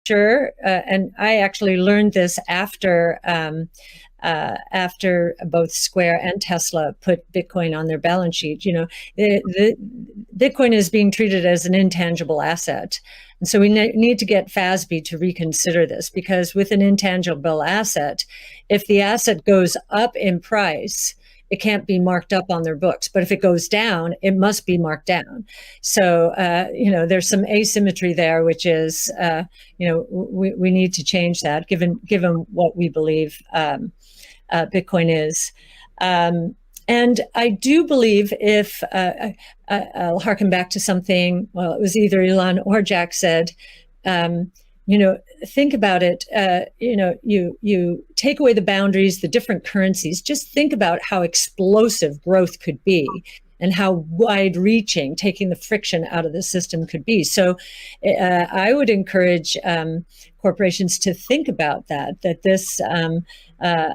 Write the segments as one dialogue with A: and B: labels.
A: sure, and I actually learned this after both Square and Tesla put Bitcoin on their balance sheet. The Bitcoin is being treated as an intangible asset. And so we need to get FASB to reconsider this, because with an intangible asset, if the asset goes up in price, it can't be marked up on their books. But if it goes down, it must be marked down. So, there's some asymmetry there, which is, we need to change that given what we believe Bitcoin is. And I do believe if I'll harken back to something, well, it was either Elon or Jack said, think about it. You take away the boundaries, the different currencies. Just think about how explosive growth could be, and how wide-reaching taking the friction out of the system could be. So I would encourage corporations to think about that this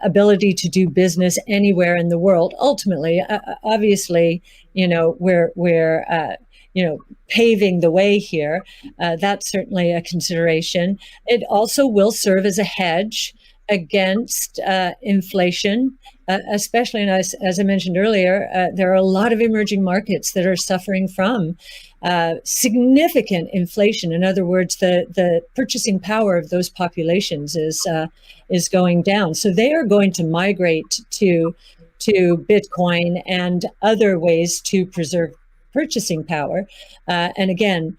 A: ability to do business anywhere in the world, ultimately, obviously, we're paving the way here. That's certainly a consideration. It also will serve as a hedge against inflation, especially, and as I mentioned earlier, there are a lot of emerging markets that are suffering from significant inflation. In other words, the purchasing power of those populations is going down. So they are going to migrate to Bitcoin and other ways to preserve purchasing power. And again,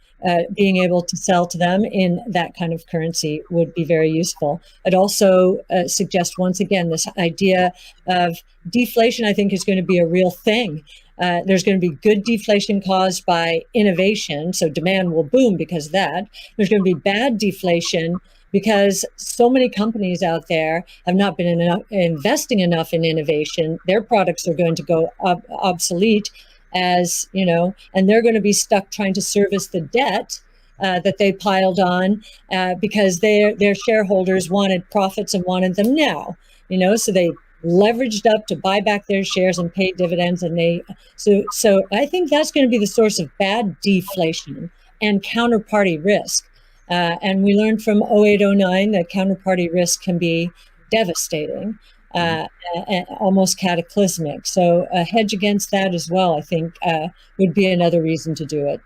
A: being able to sell to them in that kind of currency would be very useful. I'd also suggest, once again, this idea of deflation, I think, is going to be a real thing. There's going to be good deflation caused by innovation, so demand will boom because of that. There's going to be bad deflation because so many companies out there have not been investing enough in innovation. Their products are going to go obsolete, and they're going to be stuck trying to service the debt that they piled on because their shareholders wanted profits and wanted them now. So they leveraged up to buy back their shares and pay dividends, and so I think that's going to be the source of bad deflation and counterparty risk. And we learned from 0809 that counterparty risk can be devastating. Almost cataclysmic. So a hedge against that as well, I think, would be another reason to do it.